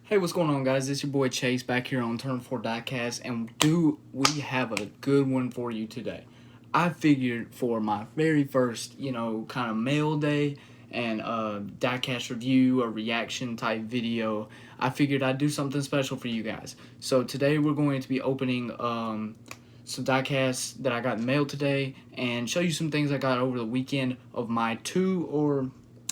Hey, what's going on, guys? It's your boy Chase back here on Turn 4 Diecast, and we have a good one for you today. I figured for my very first, kind of mail day and diecast review or reaction type video, I figured I'd do something special for you guys. So today we're going to be opening some diecasts that I got in the mail today and show you some things I got over the weekend of my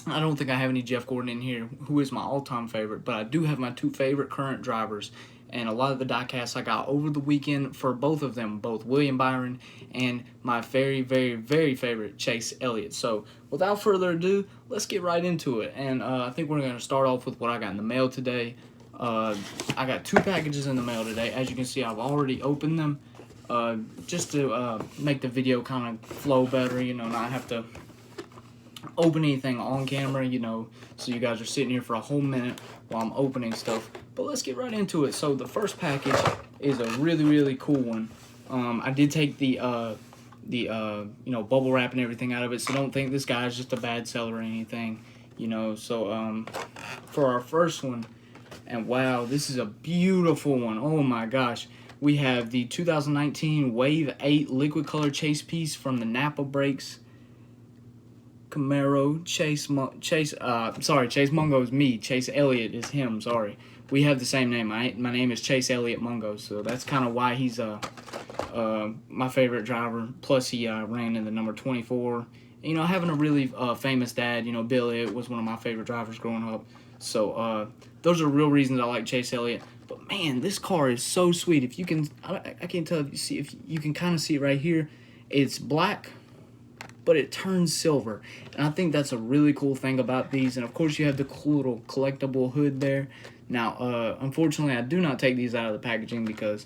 I don't think I have any Jeff Gordon in here, who is my all-time favorite, but I do have my two favorite current drivers, and a lot of the diecasts I got over the weekend for both of them, both William Byron and my very, very, very favorite Chase Elliott. So without further ado, let's get right into it, and I think we're going to start off with what I got in the mail today. I got two packages in the mail today. As you can see, I've already opened them just to make the video kind of flow better, not have to open anything on camera, so you guys are sitting here for a whole minute while I'm opening stuff. But let's get right into it. So the first package is a really, really cool one. I did take the bubble wrap and everything out of it, so don't think this guy's just a bad seller or anything, So for our first one, and wow, this is a beautiful one. Oh my gosh. We have the 2019 Wave 8 liquid color chase piece from the Napa Brakes Camaro. Chase Mungo is me. Chase Elliott is him. Sorry, we have the same name. My name is Chase Elliott Mungo, so that's kind of why he's my favorite driver. Plus, he ran in the number 24. Having a really famous dad. Bill Elliott was one of my favorite drivers growing up. So those are real reasons I like Chase Elliott. But man, this car is so sweet. If you can, I can't tell if you can kind of see it right here. It's black, but it turns silver, and I think that's a really cool thing about these. And of course, you have the cool little collectible hood there. Now, unfortunately, I do not take these out of the packaging because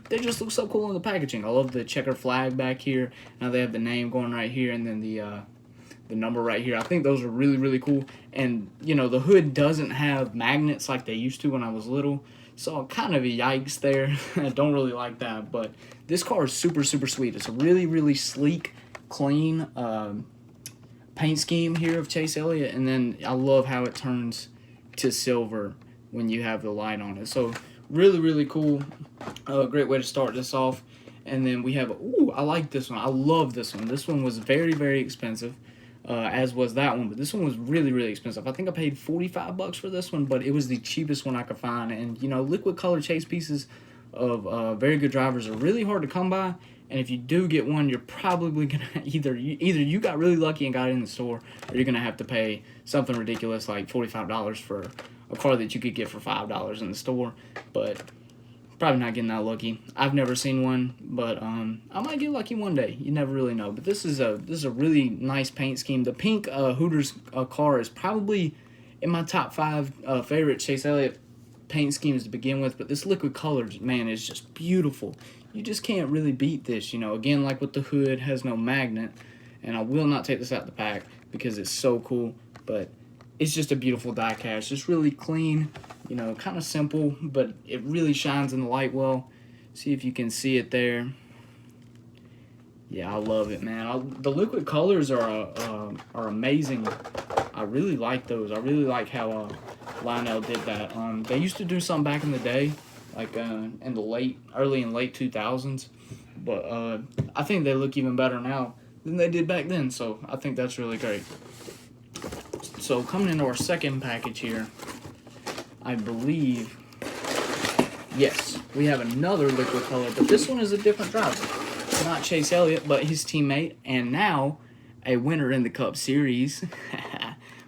they just look so cool in the packaging. I love the checker flag back here. Now they have the name going right here, and then the number right here. I think those are really, really cool. And the hood doesn't have magnets like they used to when I was little, so kind of a yikes there. I don't really like that, but this car is super, super sweet. It's a really, really sleek, clean paint scheme here of Chase Elliott, and then I love how it turns to silver when you have the light on it. So really, really cool. Great way to start this off. And then we have, I like this one. I love this one. This one was very, very expensive, as was that one, but this one was really, really expensive. I think I paid $45 for this one, but it was the cheapest one I could find. And liquid color chase pieces of very good drivers are really hard to come by. And if you do get one, you're probably gonna either you got really lucky and got it in the store, or you're gonna have to pay something ridiculous like $45 for a car that you could get for $5 in the store. But probably not getting that lucky. I've never seen one, but I might get lucky one day. You never really know. But this is a really nice paint scheme. The pink Hooters car is probably in my top 5 favorite Chase Elliott paint schemes to begin with. But this liquid color, man, is just beautiful. You just can't really beat this, Again, like with the hood, has no magnet, and I will not take this out the pack because it's so cool, but it's just a beautiful diecast. Just really clean, kind of simple, but it really shines in the light well. See if you can see it there. Yeah, I love it, man. The liquid colors are amazing. I really like those. I really like how Lionel did that. They used to do something back in the day, like in the early and late 2000s, but I think they look even better now than they did back then, so I think that's really great. So coming into our second package here, I believe, yes, we have another liquid color, but this one is a different driver. Not Chase Elliott, but his teammate, and now a winner in the Cup Series,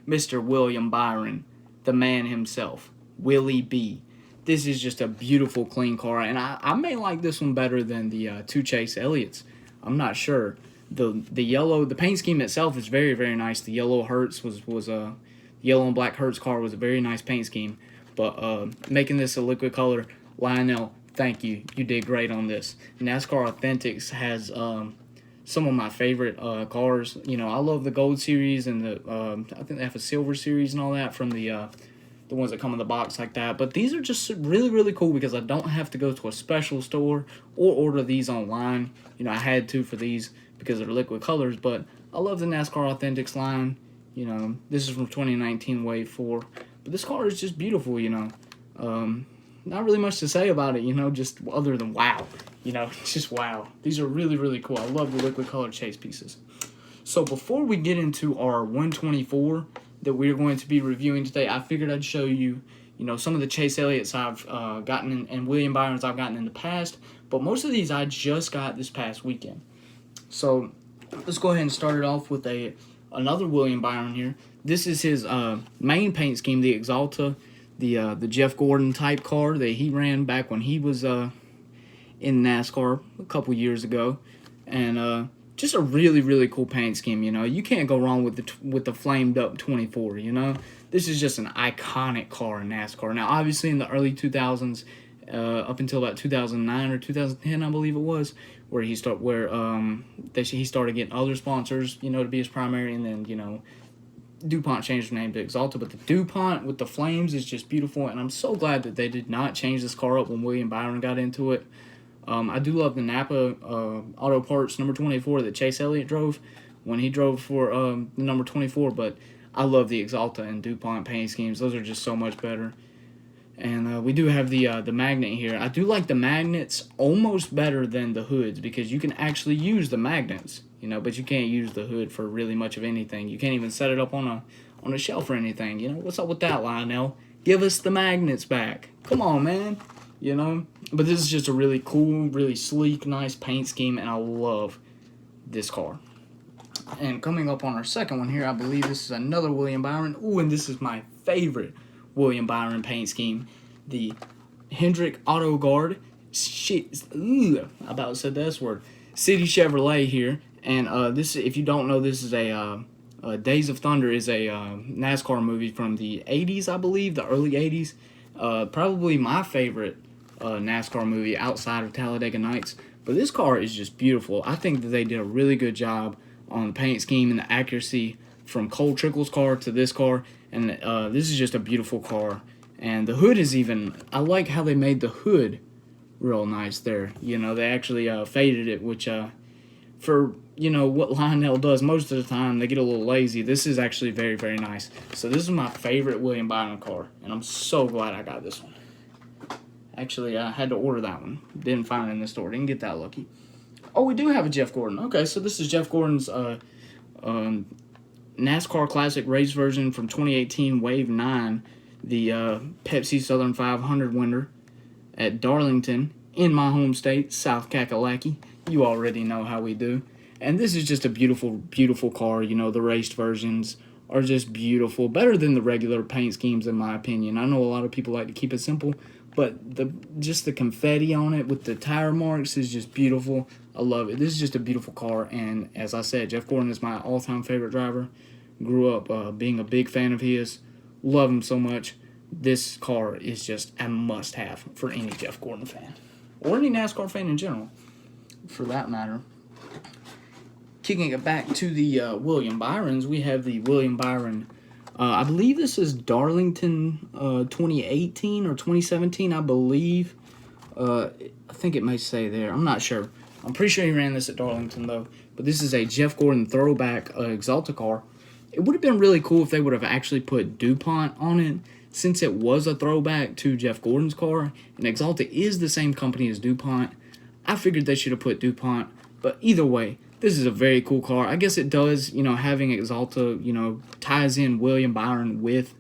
Mr. William Byron, the man himself, Willie B. This is just a beautiful, clean car, and I may like this one better than the two Chase Elliott's. I'm not sure. The yellow, the paint scheme itself is very, very nice. The yellow Hertz was a yellow and black Hertz car was a very nice paint scheme. But making this a liquid color, Lionel, thank you. You did great on this. NASCAR Authentics has some of my favorite cars. I love the Gold Series and I think they have a Silver Series and all that from the ones that come in the box like that. But these are just really, really cool because I don't have to go to a special store or order these online. I had to for these because they're liquid colors, but I love the NASCAR Authentics line. This is from 2019 Wave 4. But this car is just beautiful, Not really much to say about it, just other than wow. It's just wow. These are really, really cool. I love the liquid color chase pieces. So before we get into our 124 that we're going to be reviewing today, I figured I'd show you, some of the Chase Elliott's I've gotten and William Byron's I've gotten in the past. But most of these I just got this past weekend. So let's go ahead and start it off with another William Byron here. This is his main paint scheme, the Exalta, the Jeff Gordon type car that he ran back when he was in NASCAR a couple years ago, and just a really, really cool paint scheme. You can't go wrong with the flamed up 24. This is just an iconic car in NASCAR. Now, obviously, in the early 2000s, up until about 2009 or 2010, I believe it was, where he started getting other sponsors, to be his primary, and then DuPont changed their name to Exalta, but the DuPont with the flames is just beautiful, and I'm so glad that they did not change this car up when William Byron got into it. I do love the Napa Auto Parts number 24 that Chase Elliott drove when he drove for the number 24, but I love the Exalta and DuPont paint schemes. Those are just so much better. And we do have the magnet here. I do like the magnets almost better than the hoods because you can actually use the magnets, but you can't use the hood for really much of anything. You can't even set it up on a shelf or anything. What's up with that, Lionel? Give us the magnets back. Come on, man. But this is just a really cool, really sleek, nice paint scheme, and I love this car. And coming up on our second one here, I believe this is another William Byron. Ooh, and this is my favorite William Byron paint scheme, the Hendrick Auto Guard. I about said the S word. City Chevrolet here, and this, if you don't know, this is a Days of Thunder is a NASCAR movie from the 80s, I believe, the early 80s. Probably my favorite NASCAR movie outside of Talladega Nights. But this car is just beautiful. I think that they did a really good job on the paint scheme and the accuracy from Cole Trickle's car to this car. And this is just a beautiful car. And the hood is even, I like how they made the hood real nice there. They actually faded it, which for, what Lionel does most of the time, they get a little lazy. This is actually very, very nice. So this is my favorite William Byron car. And I'm so glad I got this one. Actually, I had to order that one. Didn't find it in the store. Didn't get that lucky. Oh, we do have a Jeff Gordon. Okay, so this is Jeff Gordon's NASCAR Classic race version from 2018 Wave 9, the Pepsi Southern 500 winner at Darlington in my home state, South Kakalaki. You already know how we do. And this is just a beautiful, beautiful car. The raced versions are just beautiful. Better than the regular paint schemes, in my opinion. I know a lot of people like to keep it simple, but the confetti on it with the tire marks is just beautiful. I love it. This is just a beautiful car, and as I said, Jeff Gordon is my all-time favorite driver. Grew up being a big fan of his. Love him so much. This car is just a must-have for any Jeff Gordon fan, or any NASCAR fan in general, for that matter. Kicking it back to the William Byrons, we have the William Byron. I believe this is Darlington 2018 or 2017, I believe. I think it may say there. I'm not sure. I'm pretty sure he ran this at Darlington, though. But this is a Jeff Gordon throwback Exalta car. It would have been really cool if they would have actually put DuPont on it, since it was a throwback to Jeff Gordon's car. And Exalta is the same company as DuPont. I figured they should have put DuPont. But either way, this is a very cool car. I guess it does, having Exalta, ties in William Byron with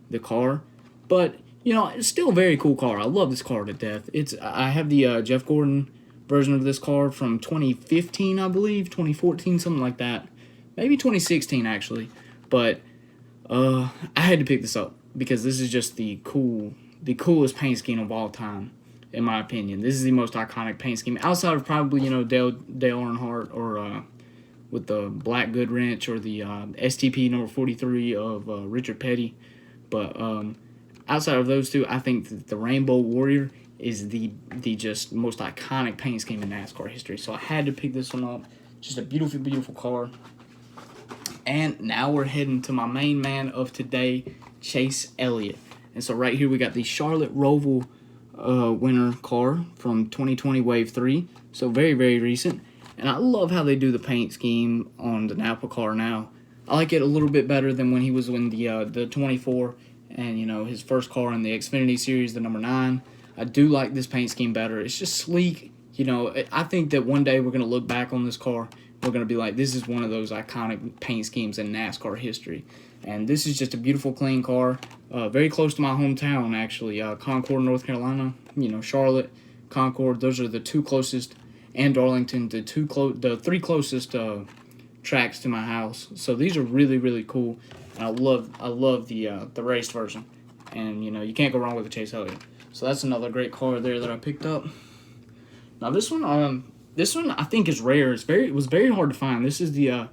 the car. But, it's still a very cool car. I love this car to death. I have the Jeff Gordon version of this car from 2015, I believe, 2014, something like that. Maybe 2016, actually. But I had to pick this up because this is just the coolest paint scheme of all time, in my opinion. This is the most iconic paint scheme outside of probably Dale Earnhardt or with the Black Good Wrench or the STP number 43 of Richard Petty. But outside of those two, I think that the Rainbow Warrior is the just most iconic paint scheme in NASCAR history. So I had to pick this one up. Just a beautiful, beautiful car. And now we're heading to my main man of today, Chase Elliott. And so right here we got the Charlotte Roval winner car from 2020 Wave 3. So very, very recent. And I love how they do the paint scheme on the Napa car now. I like it a little bit better than when he was in the 24 and his first car in the Xfinity series, the number 9. I do like this paint scheme better. It's just sleek. I think that one day we're gonna look back on this car. We're gonna be like, this is one of those iconic paint schemes in NASCAR history. And this is just a beautiful, clean car. Very close to my hometown, actually. Concord, North Carolina. Charlotte, Concord. Those are the two closest, and Darlington, the three closest tracks to my house. So these are really, really cool. And I love the raced version. And you can't go wrong with the Chase Elliott. So that's another great car there that I picked up. Now this one I think is rare. It was very hard to find. This is the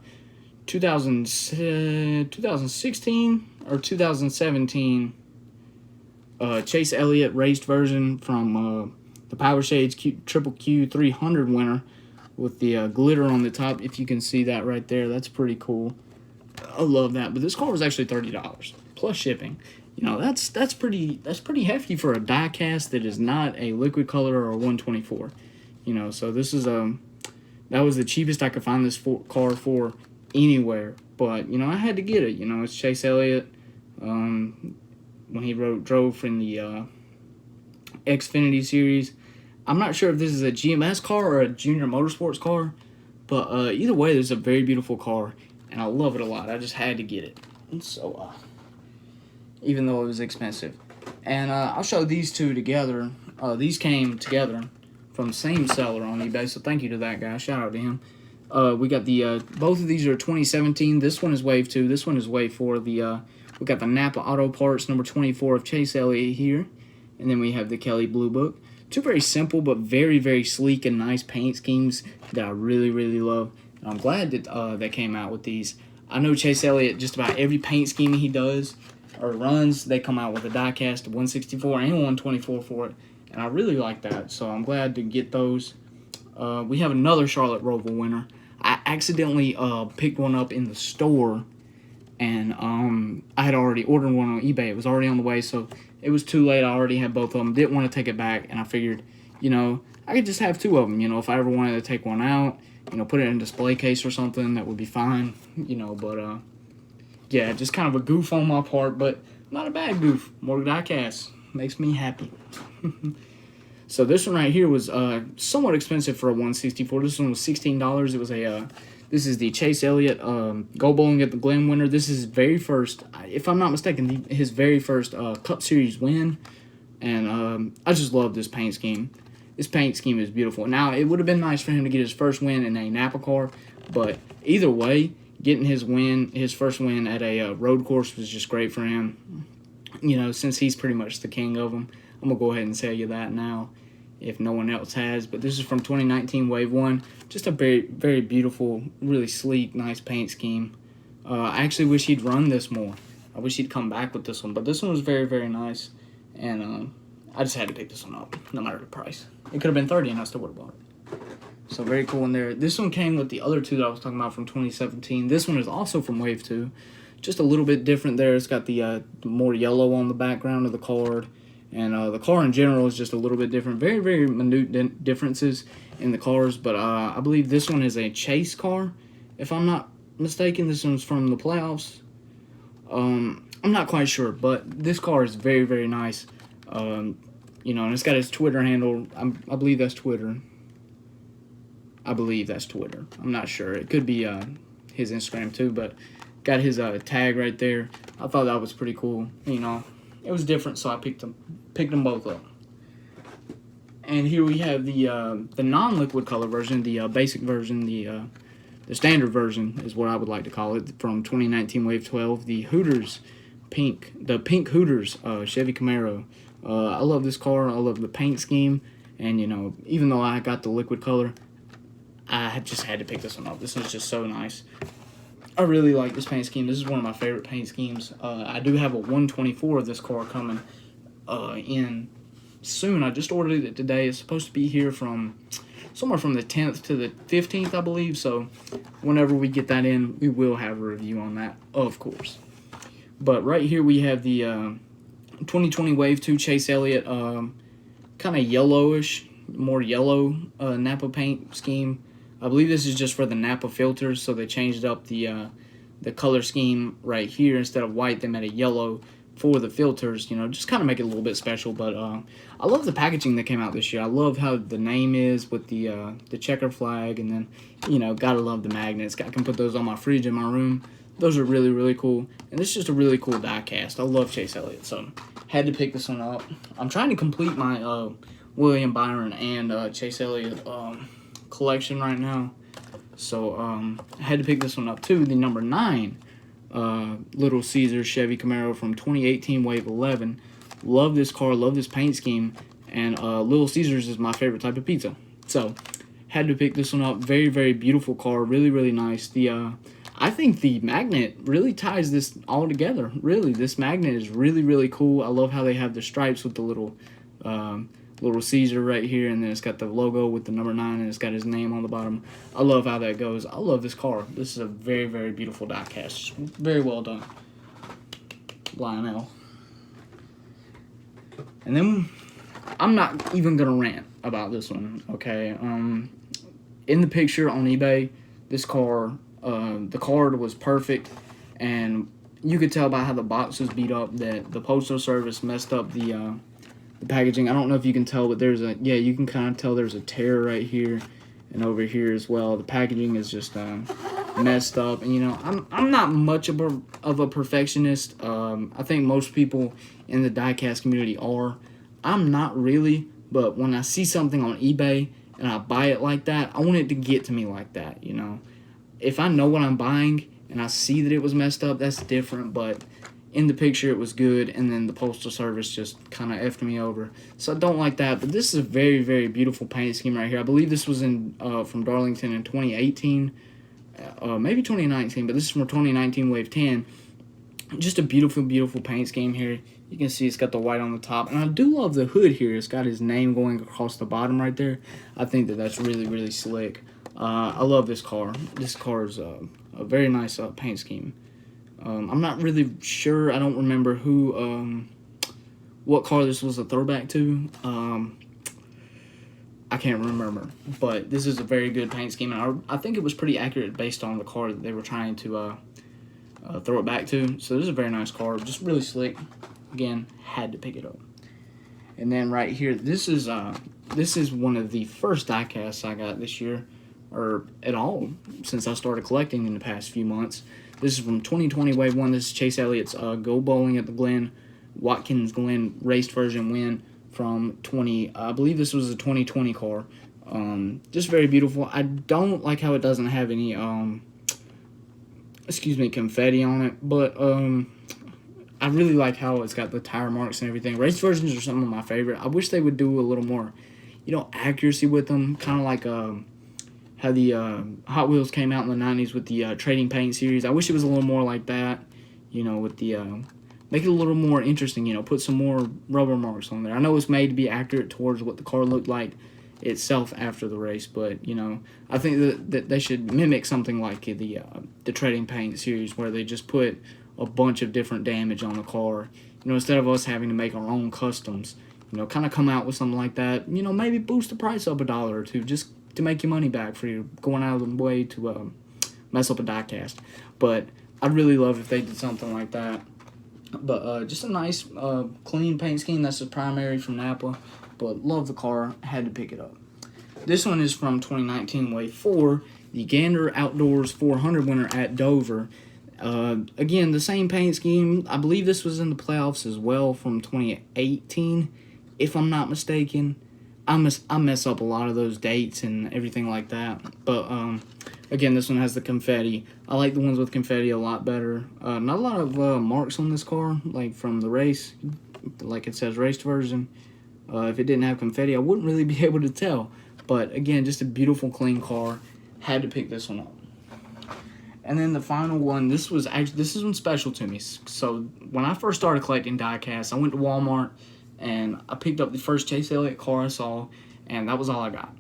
2016 or 2017 Chase Elliott raced version from the Power Shades Triple Q 300 winner with the glitter on the top. If you can see that right there, that's pretty cool. I love that. But this car was actually $30 plus shipping. That's pretty hefty for a diecast that is not a liquid color or a 124. So this is that was the cheapest I could find this car for anywhere. But I had to get it. It's Chase Elliott. When he drove in the Xfinity series. I'm not sure if this is a GMS car or a Junior Motorsports car, but either way, this is a very beautiful car, and I love it a lot. I just had to get it. And so, even though it was expensive. And I'll show these two together. These came together from the same seller on eBay, so thank you to that guy. Shout out to him. We got the both of these are 2017. This one is Wave 2. This one is Wave 4. We got the Napa Auto Parts number 24 of Chase Elliott here. And then we have the Kelly Blue Book. Two very simple but very, very sleek and nice paint schemes that I really, really love. And I'm glad that they came out with these. I know Chase Elliott, just about every paint scheme he does or runs, they come out with a diecast, 164 and 124 for it. And I really like that, so I'm glad to get those. We have another Charlotte Roval winner. I accidentally picked one up in the store, and I had already ordered one on eBay. It was already on the way, so it was too late. I already had both of them. Didn't want to take it back, and I figured, I could just have two of them. If I ever wanted to take one out, put it in a display case or something, that would be fine. But yeah, just kind of a goof on my part, but not a bad goof. More diecast makes me happy. So this one right here was somewhat expensive for a 164. This one was $16. It was this is the Chase Elliott Go Bowling at the Glen winner. This is his very first, if I'm not mistaken, his very first Cup Series win. And I just love this paint scheme. This paint scheme is beautiful. Now, it would have been nice for him to get his first win in a Napa car, but either way, getting his first win at a road course was just great for him. Since he's pretty much the king of them. I'm going to go ahead and tell you that now, if no one else has. But this is from 2019 Wave 1. Just a very, very beautiful, really sleek, nice paint scheme. I actually wish he'd run this more. I wish he'd come back with this one. But this one was very, very nice. And I just had to pick this one up, no matter the price. It could have been $30 and I still would have bought it. So very cool in there. This one came with the other two that I was talking about from 2017. This one is also from Wave 2. Just a little bit different there. It's got the more yellow on the background of the card. And the car in general is just a little bit different. Very, very minute differences in the cars. But I believe this one is a Chase car. If I'm not mistaken, this one's from the playoffs. I'm not quite sure. But this car is very, very nice. And it's got his Twitter handle. I believe that's Twitter. I'm not sure. It could be his Instagram too. But got his tag right there. I thought that was pretty cool. It was different, so I picked them both up. And here we have the non-liquid color version, the basic version, the standard version is what I would like to call it, from 2019 Wave 12, the pink Hooters Chevy Camaro. I love this car. I love the paint scheme, and even though I got the liquid color, I just had to pick this one up. This one's just so nice. I really like this paint scheme. This is one of my favorite paint schemes. I do have a 124 of this car coming in soon. I just ordered it today. It's supposed to be here from somewhere from the 10th to the 15th, I believe. So whenever we get that in, we will have a review on that, of course. But right here we have the 2020 Wave 2 Chase Elliott, kind of yellowish, more yellow Napa paint scheme. I believe this is just for the Napa filters, so they changed up the color scheme right here. Instead of white, they made a yellow for the filters, just kind of make it a little bit special. But I love the packaging that came out this year. I love how the name is with the checker flag, and then gotta love the magnets. I can put those on my fridge in my room. Those are really, really cool, and this is just a really cool diecast. I love Chase Elliott, so had to pick this one up. I'm trying to complete my William Byron and Chase Elliott collection right now, so I had to pick this one up too. The number 9 Little Caesar Chevy Camaro from 2018 Wave 11. Love this car, love this paint scheme, and Little Caesars is my favorite type of pizza. So had to pick this one up. Very, very beautiful car, really, really nice. I think the magnet really ties this all together. Really, this magnet is really, really cool. I love how they have the stripes with the little Caesar right here, and then it's got the logo with the number 9, and it's got his name on the bottom. I love how that goes. I love this car. This is a very, very beautiful diecast. Very well done, Lionel. And then I'm not even gonna rant about this one. Okay, in the picture on eBay, this car. The card was perfect, and you could tell by how the box was beat up that the postal service messed up the packaging. I don't know if you can tell, but you can kind of tell there's a tear right here and over here as well. The packaging is just messed up, and I'm not much of a perfectionist. I think most people in the diecast community are. I'm not really, but when I see something on eBay and I buy it like that, I want it to get to me like that, If I know what I'm buying and I see that it was messed up, that's different, but in the picture it was good, and then the postal service just kind of effed me over. So I don't like that, but this is a very, very beautiful paint scheme right here. I believe this was from Darlington in 2018, maybe 2019, but this is from 2019 Wave 10. Just a beautiful, beautiful paint scheme here. You can see it's got the white on the top, and I do love the hood here. It's got his name going across the bottom right there. I think that's really, really slick. I love this car. This car is a very nice paint scheme. I'm not really sure. I don't remember what car this was a throwback to. I can't remember. But this is a very good paint scheme, and I think it was pretty accurate based on the car that they were trying to throw it back to. So this is a very nice car. Just really slick. Again, had to pick it up. And then right here, this is one of the first diecasts I got this year, or at all, since I started collecting in the past few months. This is from 2020 Wave 1. This is Chase Elliott's Go Bowling at the Glen, Watkins Glen raced version win from I believe this was a 2020 car. Just very beautiful. I don't like how it doesn't have any, confetti on it, but I really like how it's got the tire marks and everything. Race versions are some of my favorite. I wish they would do a little more, accuracy with them, kind of like how the Hot Wheels came out in the 90s with the Trading Paint series. I wish it was a little more like that, with the make it a little more interesting, put some more rubber marks on there. I know it's made to be accurate towards what the car looked like itself after the race, but I think that they should mimic something like the Trading Paint series, where they just put a bunch of different damage on the car, instead of us having to make our own customs. Kind of come out with something like that. Maybe boost the price up $1 or $2 just to make your money back for you going out of the way to mess up a diecast. But I'd really love if they did something like that. But just a nice clean paint scheme. That's the primary from Napa. But love the car. Had to pick it up. This one is from 2019 Wave 4, the Gander Outdoors 400 winner at Dover. Again, the same paint scheme. I believe this was in the playoffs as well from 2018, if I'm not mistaken. I mess up a lot of those dates and everything like that. But again, this one has the confetti. I like the ones with confetti a lot better. Not a lot of marks on this car, like from the race, like it says raced version. If it didn't have confetti, I wouldn't really be able to tell. But again, just a beautiful, clean car. Had to pick this one up. And then the final one, this is one special to me. So when I first started collecting diecasts, I went to Walmart and I picked up the first Chase Elliott car I saw, and that was all I got.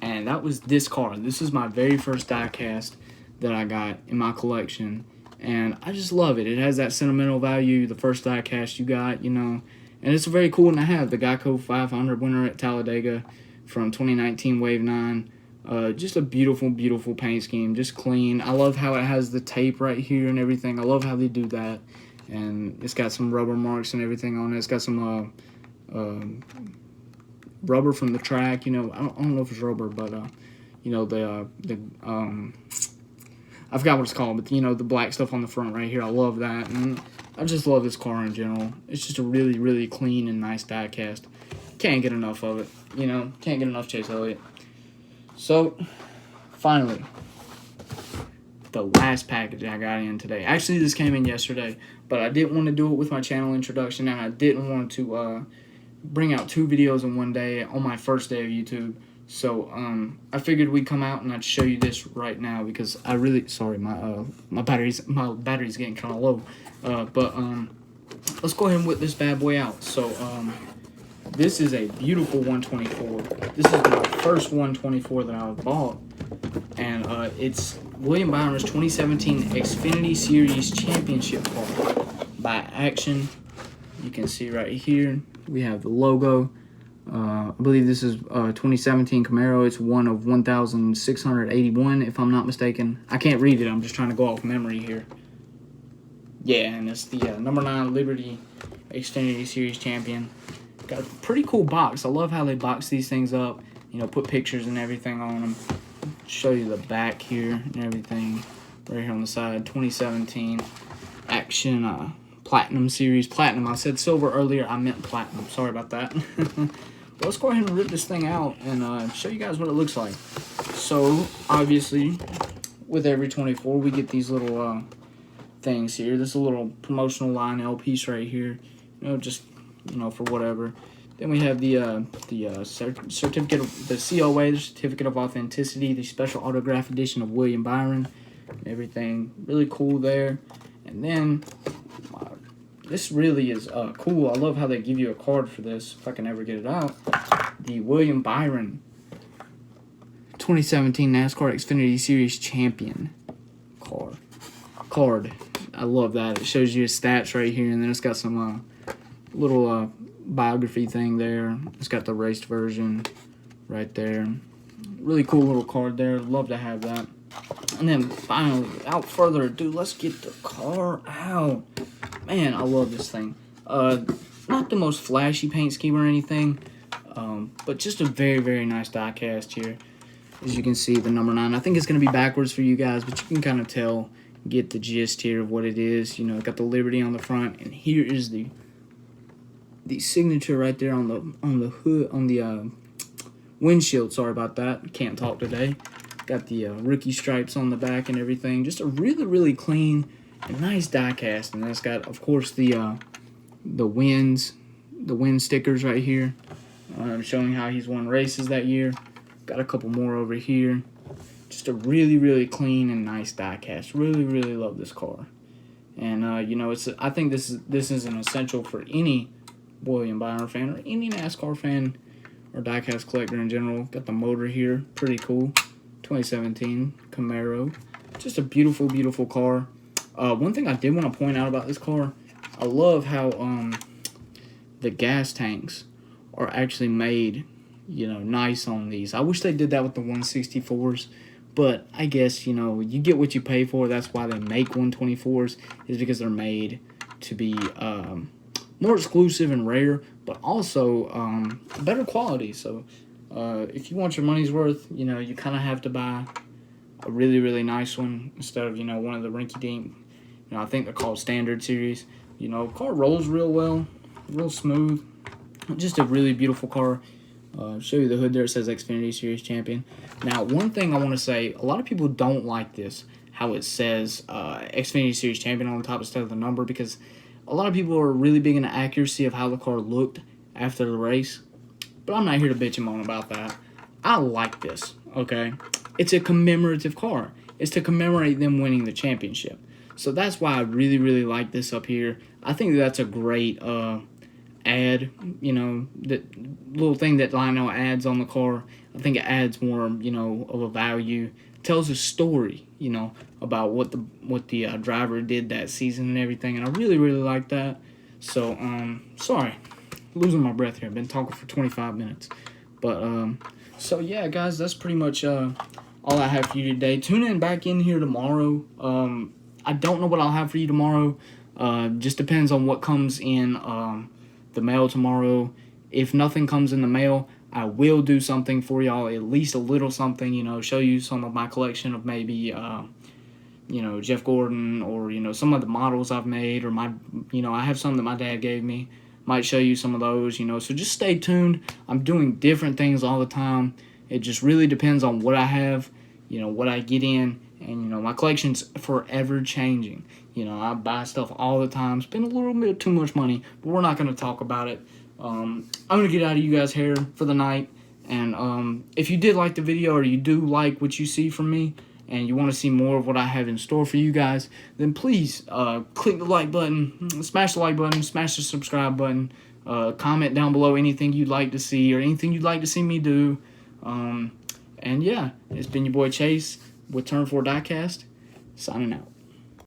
And that was this car. This is my very first diecast that I got in my collection, and I just love it. It has that sentimental value, the first diecast you got, and it's very cool one to have. The Geico 500 winner at Talladega from 2019 Wave 9. Just a beautiful, beautiful paint scheme, just clean. I love how it has the tape right here and everything. I love how they do that. and it's got some rubber marks and everything on it. It's got some rubber from the track. You know, I don't know if it's rubber, but you know, I forgot what it's called, but you know, the black stuff on the front right here. I love that, and I just love this car in general. It's just a really, really clean and nice diecast. Can't get enough of it. You know, can't get enough Chase Elliott. So, finally, the last package I got in today. Actually, this came in yesterday, but I didn't want to do it with my channel introduction, and I didn't want to bring out 2 videos in one day on my first day of YouTube. So I figured we'd come out and I'd show you this right now, because I really, sorry, my battery's getting kind of low. But let's go ahead and whip this bad boy out. So this is a beautiful 124. This is my first 124 that I've bought, and it's William Byron's 2017 Xfinity Series Championship car by Action. You can see right here we have the logo. I believe this is 2017 Camaro. It's one of 1,681, if I'm not mistaken. I can't read it. I'm just trying to go off memory here. Yeah, and it's the number 9 Liberty Xfinity Series Champion. Got a pretty cool box. I love how they box these things up. You know, put pictures and everything on them. Show you the back here and everything. Right here on the side. 2017 Action Platinum Series. Platinum. I said silver earlier. I meant platinum. Sorry about that. But let's go ahead and rip this thing out and show you guys what it looks like. So, obviously, with every 24, we get these little things here. This is a little promotional Lionel piece right here. You know, just, you know, for whatever. Then we have the certificate of the COA, the Certificate of Authenticity, the special autograph edition of William Byron, and everything. Really cool there. And then this really is cool. I love how they give you a card for this, if I can ever get it out. The William Byron 2017 NASCAR Xfinity Series Champion card. I love that. It shows you his stats right here, and then it's got some little biography thing there. It's got the raced version right there. Really cool little card there. Love to have that. And then finally, without further ado, let's get the car out. Man, I love this thing. Not the most flashy paint scheme or anything, but just a very, very nice diecast here. As you can see, the number 9. I think it's going to be backwards for you guys, but you can kind of tell, get the gist here of what it is. You know, got the Liberty on the front, and here is the signature right there on the hood, on the windshield. Sorry about that. Can't talk today. Got the rookie stripes on the back and everything. Just a really, really clean and nice diecast. And it's got, of course, the wind stickers right here, showing how he's won races that year. Got a couple more over here. Just a really, really clean and nice diecast. Really, really love this car. And you know, I think this is an essential for any William Byron fan or any NASCAR fan or diecast collector in general. Got the motor here, pretty cool. 2017 Camaro. Just a beautiful, beautiful car. One thing I did want to point out about this car, I love how the gas tanks are actually made, you know, nice on these. I wish they did that with the 164s, but I guess, you know, you get what you pay for. That's why they make 124s, is because they're made to be more exclusive and rare, but also better quality. So if you want your money's worth, you know, you kind of have to buy a really, really nice one instead of, you know, one of the rinky-dink. You know, I think they're called Standard Series. You know, car rolls real well, real smooth. Just a really beautiful car. Show you the hood there. It says Xfinity Series Champion. Now, one thing I want to say, a lot of people don't like this, how it says Xfinity Series Champion on the top instead of the number, because a lot of people are really big into accuracy of how the car looked after the race. But I'm not here to bitch and moan about that. I like this, okay? It's a commemorative car. It's to commemorate them winning the championship. So that's why I really, really like this up here. I think that's a great ad, you know, that little thing that Lionel adds on the car. I think it adds more, you know, of a value. Tells a story, you know, about what the driver did that season and everything. And I really, really like that. So, sorry, losing my breath here. I've been talking for 25 minutes. But, so yeah, guys, that's pretty much all I have for you today. Tune in back in here tomorrow. I don't know what I'll have for you tomorrow. Just depends on what comes in the mail tomorrow. If nothing comes in the mail, I will do something for y'all, at least a little something, show you some of my collection of maybe, Jeff Gordon, or, some of the models I've made, or I have some that my dad gave me. Might show you some of those, so just stay tuned. I'm doing different things all the time. It just really depends on what I have, what I get in, and, my collection's forever changing. I buy stuff all the time, spend a little bit too much money, but we're not going to talk about it. I'm going to get out of you guys' hair for the night, and if you did like the video, or you do like what you see from me, and you want to see more of what I have in store for you guys, then please click the like button, smash the like button, smash the subscribe button, comment down below anything you'd like to see, or anything you'd like to see me do. And yeah, it's been your boy Chase with Turn 4 Diecast, signing out.